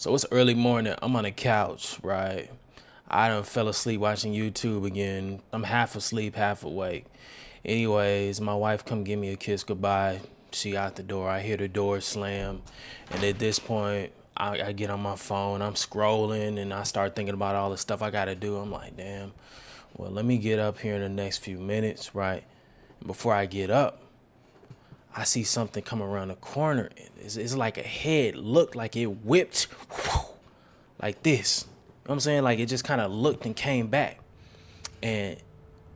So it's early morning. I'm on the couch, right? I done fell asleep watching YouTube again. I'm half asleep, half awake. Anyways, my wife come give me a kiss goodbye. She out the door. I hear the door slam. And at this point, I get on my phone. I'm scrolling and I start thinking about all the stuff I got to do. I'm like, damn, well, let me get up here in the next few minutes, right? And before I get up, I see something come around the corner. It's like a head looked like it whipped like this. You know what I'm saying? Like it just kind of looked and came back. And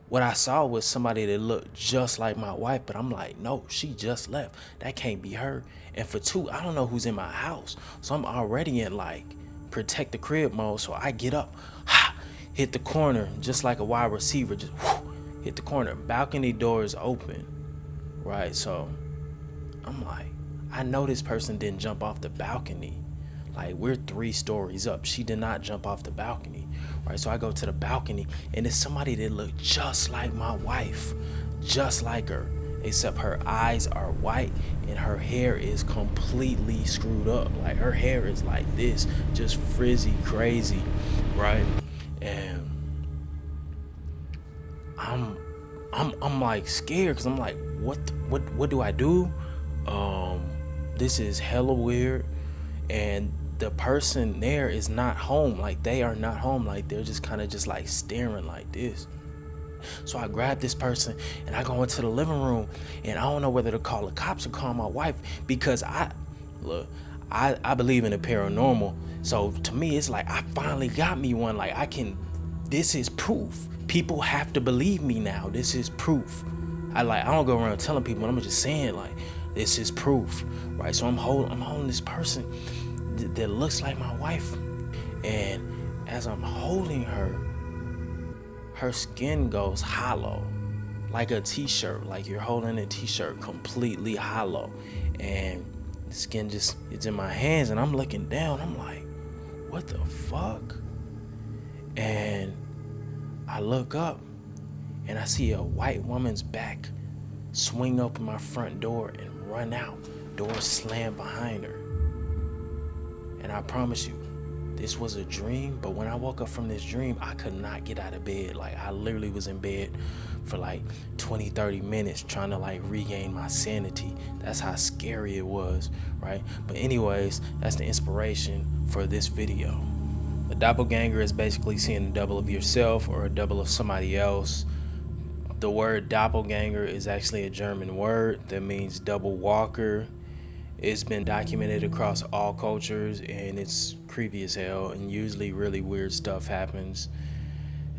what I saw was somebody that looked just like my wife, but I'm like, no, she just left. That can't be her. And for two, I don't know who's in my house. So I'm already in like protect the crib mode. So I get up, hit the corner, just like a wide receiver, just hit the corner. Balcony door is open, right? So I'm like, I know this person didn't jump off the balcony. Like, we're 3 stories up. She did not jump off the balcony, right? So I go to the balcony, and it's somebody that looked just like my wife, just like her, except her eyes are white and her hair is completely screwed up. Like, her hair is like this, just frizzy, crazy, right? And I'm like scared because I'm like, what do I do? This is hella weird, and the person there is not home. Like, they are not home. Like, they're just kind of just like staring like this. So I grab this person and I go into the living room, and I don't know whether to call the cops or call my wife, because I believe in the paranormal. So to me, it's like I finally got me one. Like, this is proof. People have to believe me now. This is proof. I don't go around telling people. I'm just saying, like, this is proof, right? So I'm holding this person that looks like my wife, and as I'm holding her, her skin goes hollow, like a t-shirt, like you're holding a t-shirt, completely hollow, and the skin it's in my hands, and I'm looking down. I'm like, what the fuck? And I look up and I see a white woman's back swing open my front door and run out. Door slam behind her. And I promise you, this was a dream, but when I woke up from this dream, I could not get out of bed. Like, I literally was in bed for like 20, 30 minutes trying to like regain my sanity. That's how scary it was, right? But anyways, that's the inspiration for this video. A doppelganger is basically seeing a double of yourself or a double of somebody else. The word doppelganger is actually a German word that means double walker. It's been documented across all cultures, and it's creepy as hell, and usually really weird stuff happens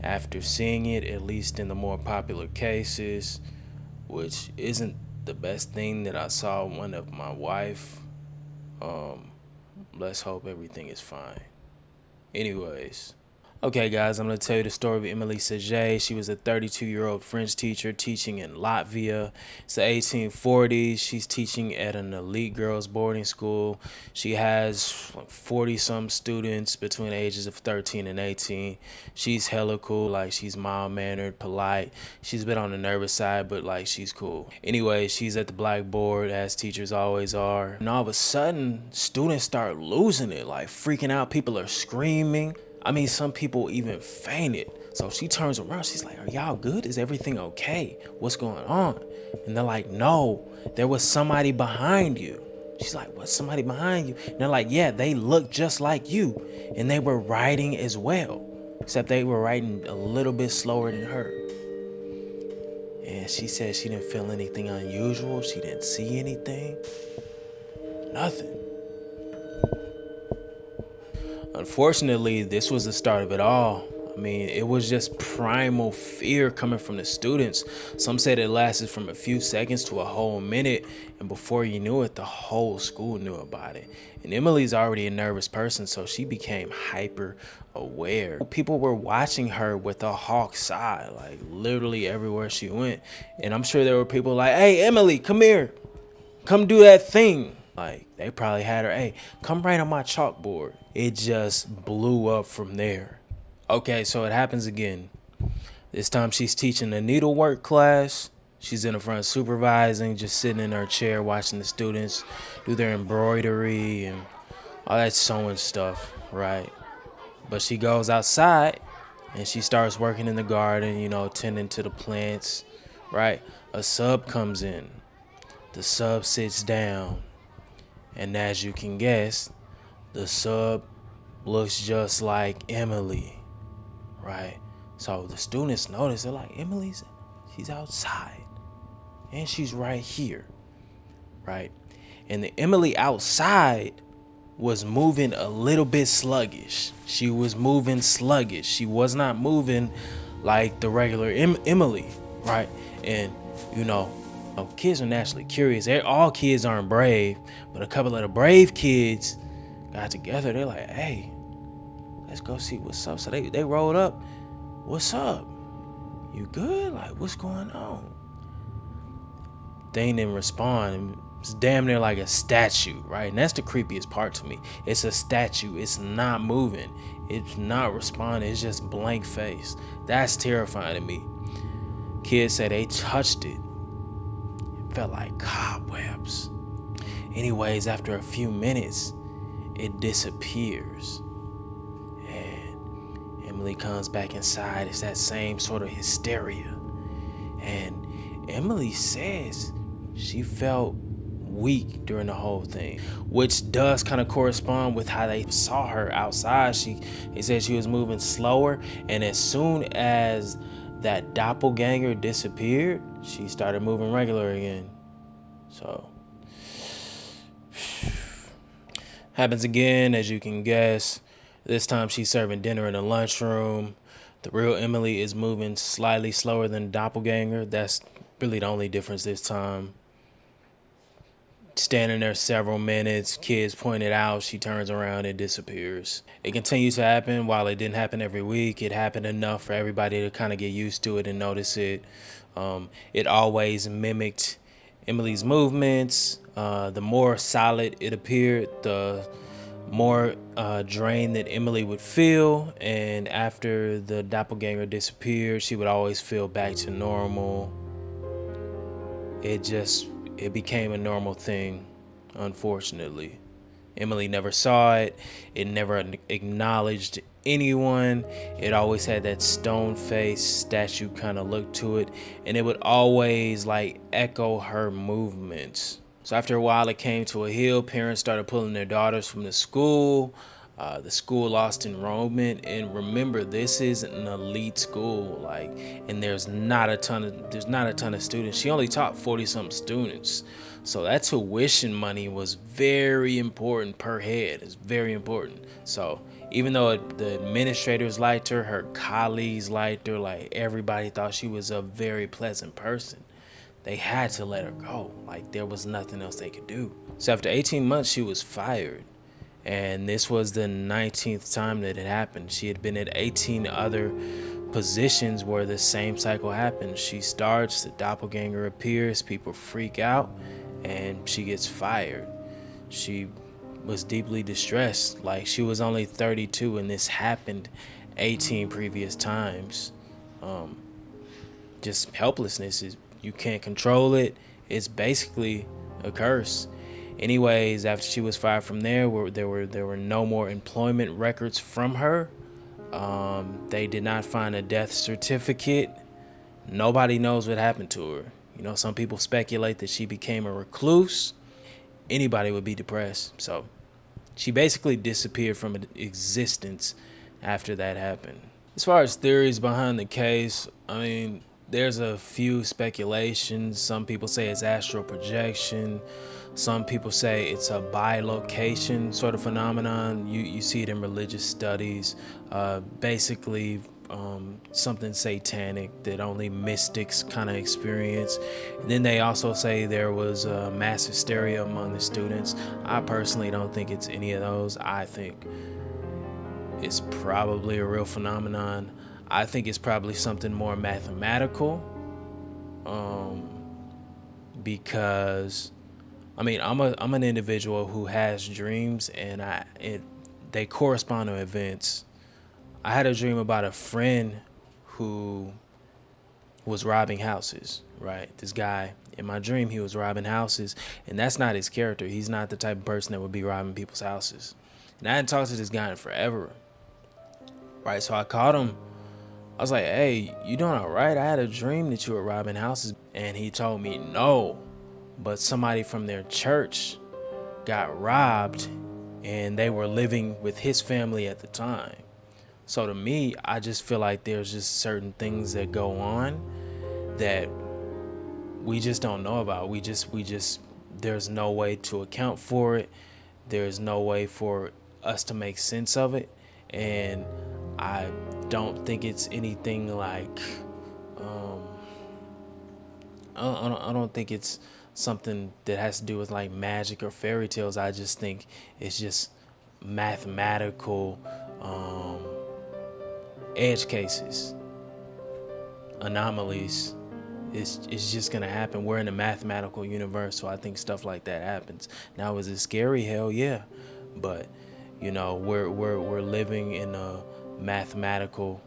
after seeing it, at least in the more popular cases, which isn't the best thing that I saw one of my wife. Let's hope everything is fine. Anyways. Okay, guys, I'm going to tell you the story of Emily Saget. She was a 32-year-old French teacher teaching in Latvia. It's the 1840s. She's teaching at an elite girls' boarding school. She has like 40-some students between the ages of 13 and 18. She's hella cool. Like, she's mild-mannered, polite. She's a bit on the nervous side, but, like, she's cool. Anyway, she's at the blackboard, as teachers always are. And all of a sudden, students start losing it, like freaking out. People are screaming. I mean, some people even fainted. So she turns around. She's like, are y'all good? Is everything okay? What's going on? And they're like, no, there was somebody behind you. She's like, what, somebody behind you? And they're like, yeah, they look just like you. And they were writing as well, except they were writing a little bit slower than her. And she said she didn't feel anything unusual. She didn't see anything. Nothing. Unfortunately, this was the start of it all. I mean, it was just primal fear coming from the students. Some said it lasted from a few seconds to a whole minute, and before you knew it, the whole school knew about it. And Emily's already a nervous person, so she became hyper aware. People were watching her with a hawk's eye, like literally everywhere she went. And I'm sure there were people like, hey, Emily, come here. Come do that thing. Like, they probably had her, hey, come write on my chalkboard. It just blew up from there. Okay, so it happens again. This time she's teaching a needlework class. She's in the front supervising, just sitting in her chair watching the students do their embroidery and all that sewing stuff, right? But she goes outside and she starts working in the garden, tending to the plants, right? A sub comes in. The sub sits down, and as you can guess, the sub looks just like Emily, right? So the students notice, they're like, she's outside and she's right here, right? And the Emily outside was moving a little bit sluggish. She was moving sluggish. She was not moving like the regular Emily, right? And you know, kids are naturally curious. All kids aren't brave, but a couple of the brave kids got together. They're like, "Hey, let's go see what's up." So they rolled up. "What's up? You good? Like, what's going on?" They didn't respond. It's damn near like a statue, right? And that's the creepiest part to me. It's a statue. It's not moving. It's not responding. It's just blank face. That's terrifying to me. Kids say they touched it. It felt like cobwebs. Anyways, after a few minutes, it disappears. And Emily comes back inside. It's that same sort of hysteria. And Emily says she felt weak during the whole thing, which does kind of correspond with how they saw her outside. They said she was moving slower, and as soon as that doppelganger disappeared, she started moving regular again. So happens again, as you can guess. This time she's serving dinner in the lunchroom. The real Emily is moving slightly slower than doppelganger. That's really the only difference this time. Standing there several minutes, kids point it out, she turns around and disappears. It continues to happen. While it didn't happen every week, it happened enough for everybody to kind of get used to it and notice it. It always mimicked Emily's movements. The more solid it appeared, the more drained that Emily would feel. And after the doppelganger disappeared, she would always feel back to normal. It became a normal thing, unfortunately. Emily never saw it. It never acknowledged anyone. It always had that stone face statue kind of look to it, and it would always like echo her movements. So after a while, it came to a hill. Parents started pulling their daughters from the school. The school lost enrollment, and remember, this is an elite school, and there's not a ton of students. She only taught 40 something students, so that tuition money was very important per head. It's very important. So even though the administrators liked her, her colleagues liked her, like everybody thought she was a very pleasant person, they had to let her go. Like there was nothing else they could do. So after 18 months, she was fired. And this was the 19th time that it happened. She had been at 18 other positions where the same cycle happened. She starts, the doppelganger appears, people freak out, and she gets fired. She was deeply distressed. Like she was only 32 and this happened 18 previous times. Just helplessness. You can't control it. It's basically a curse. Anyways, after she was fired from there were no more employment records from her. They did not find a death certificate. Nobody knows what happened to her. Some people speculate that she became a recluse. Anybody would be depressed. So she basically disappeared from existence after that happened. As far as theories behind the case, there's a few speculations. Some people say it's astral projection. Some people say it's a bilocation sort of phenomenon. You see it in religious studies. Basically, something satanic that only mystics kind of experience. And then they also say there was mass hysteria among the students. I personally don't think it's any of those. I think it's probably a real phenomenon. I think it's probably something more mathematical. Because I'm an individual who has dreams, and they correspond to events. I had a dream about a friend who was robbing houses, right? This guy, in my dream, he was robbing houses, and that's not his character. He's not the type of person that would be robbing people's houses. And I hadn't talked to this guy in forever. Right, so I called him. I was like, hey, you doing all right? I had a dream that you were robbing houses. And he told me no, but somebody from their church got robbed and they were living with his family at the time. So to me, I just feel like there's just certain things that go on that we just don't know about. We just there's no way to account for it. There's no way for us to make sense of it. And I don't think it's anything like I don't think it's something that has to do with like magic or fairy tales. I just think it's just mathematical edge cases, anomalies. It's just gonna happen. We're in a mathematical universe, so I think stuff like that happens. Now, is it scary? Hell yeah, but we're living in a mathematical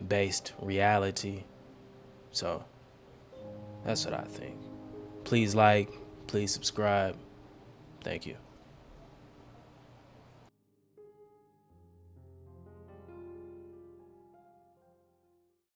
based reality, so that's what I think. Please like, please subscribe. Thank you.